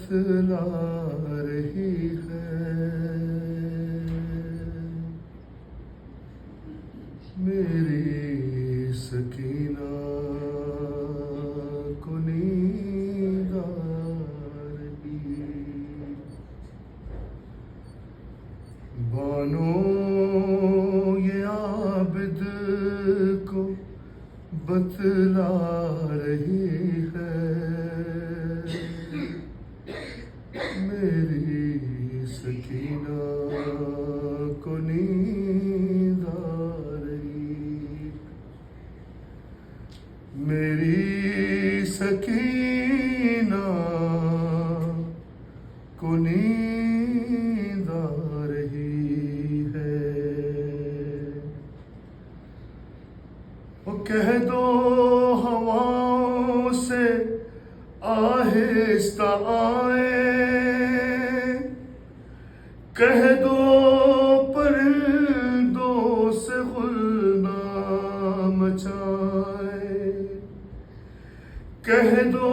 بتلا رہی ہے، میری سکینہ کو نیند آ رہی، بانو یہ عابد کو بتلا رہی ہے، میری سکینہ کو نیند آ رہی، میری سکینہ کو نیند آ رہی ہے۔ وہ کہہ دو ہواؤں سے آہستہ آئے، کہہ دو پرندوں سے غل نہ مچائے، کہہ دو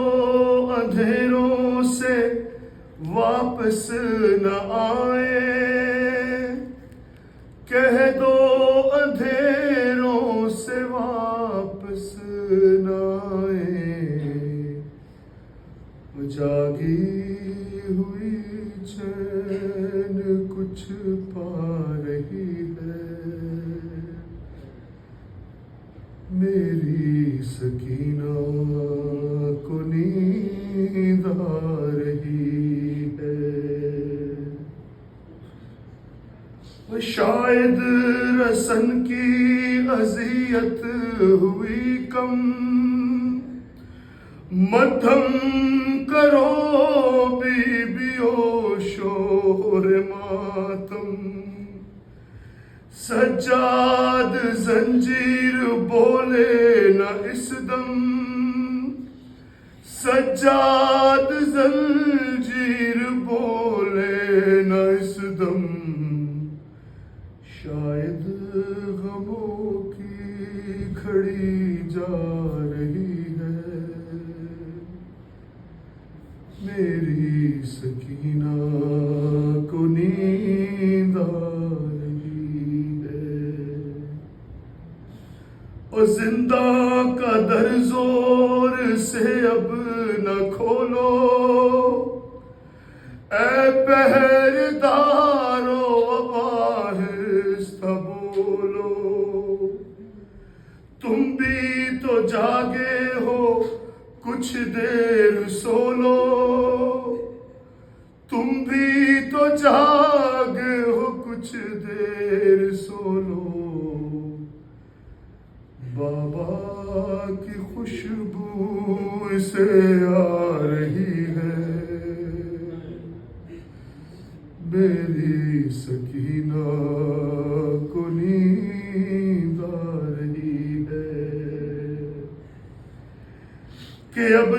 اندھیروں سے واپس نہ آئے، کہہ دو اندھیروں سے واپس نہ آئے، جاگی ہوئی چین کچھ پا رہی ہے، میری سکینہ کو نیند آ رہی ہے۔ شاید رسن کی اذیت ہوئی کم، مدھم کرو بیویو شور ماتم، سجاد زنجیر بولے نہ اس دم، سجاد زنجیر بولے نہ اس دم، شاید غموں کی گھڑی جا رہی ہے، میری سکینہ کو نیند آ رہی ہے۔ اور زندہ کا در زور سے اب نہ کھولو، اے پہرےدارو اب آہستہ بولو، تم بھی تو جاگے ہو کچھ دیر سو لو، تم بھی تو جاگے ہو کچھ دیر سو لو، بابا کی خوشبو اسے آ رہی ہے، میری سکینہ کو نیند آ رہی ہے، کہ اب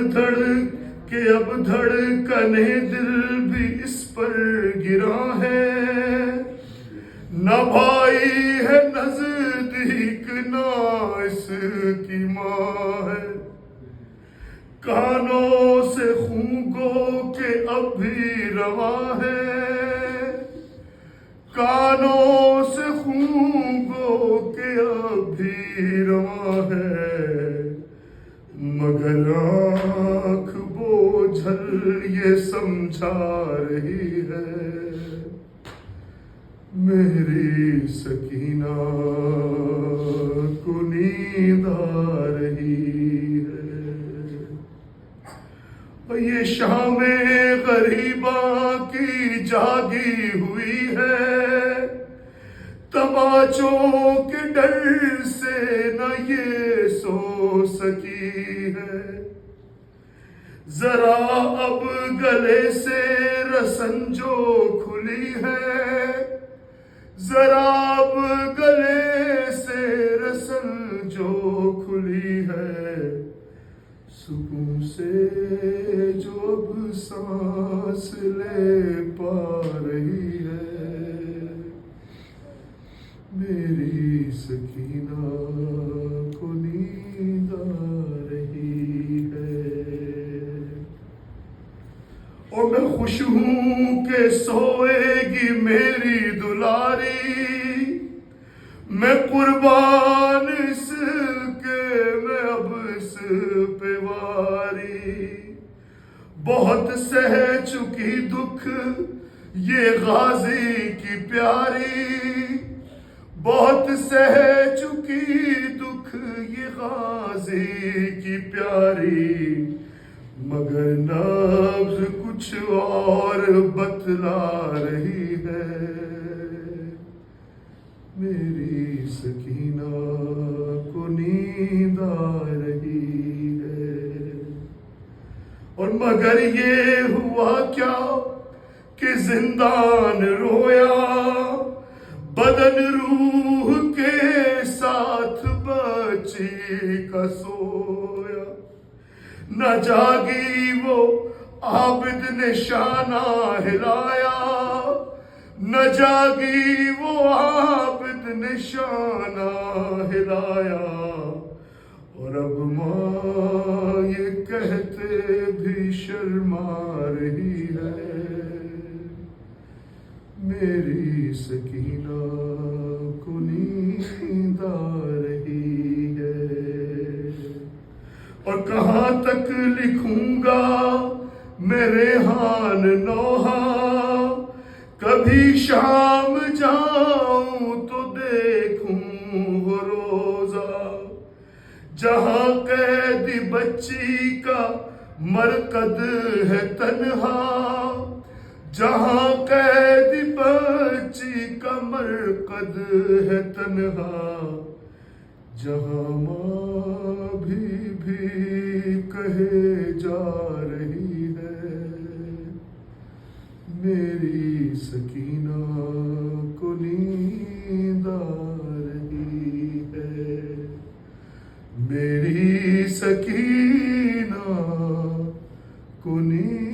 دھڑکنے دل بھی اس پر گرا ہے، نہ بھائی ہے نزدیک نہ اس کی ماں ہے، کانوں سے خون گو کہ اب بھی رواں ہے، کانوں سے خون گو کہ اب بھی رواں ہے، مگر آنکھ بوجھل یہ سمجھا رہی ہے، میری سکینہ کو نیند آ رہی ہے۔ اور یہ شام غریباں کی جاگی ہوئی ہے، تماچوں کے ڈر سے نہ یہ سو سکی ہے، ذرا اب گلے سے رسن جو کھلی ہے، ذرا اب گلے سے رسن جو کھلی ہے، سکون سے جو اب سانس لے پا رہی ہے، میری سکینہ کو نیند آ رہی ہے۔ اور میں میں قربان اس کے میں اب اس پہ واری، بہت سہ چکی دکھ یہ غازی کی پیاری، بہت سہ چکی دکھ یہ غازی کی پیاری، مگر نبض کچھ اور بتلا رہی ہے، میری سکینہ کو نیند آ رہی ہے۔ اور مگر یہ ہوا کیا کہ زندان رویا، بدن روح کے ساتھ بچی کا سویا، نہ جاگی وہ عابد نے شانہ ہلایا، نہ جاگی وہ عابد نے شانہ ہلایا، اور اب ماں یہ کہتے بھی شرما رہی ہے، میری سکینہ کو نیند آ رہی ہے۔ اور کہاں تک لکھوں گا میں ریحان نوحہ، کبھی شام جاؤں تو دیکھوں وہ روزہ، جہاں قیدی بچی کا مرقد ہے تنہا، جہاں قیدی بچی کا مرقد ہے تنہا، جہاں ماں بھی کہے جا رہی ہے، میری سکینہ کو نیند آ رہی ہے، میری سکینہ کو نیند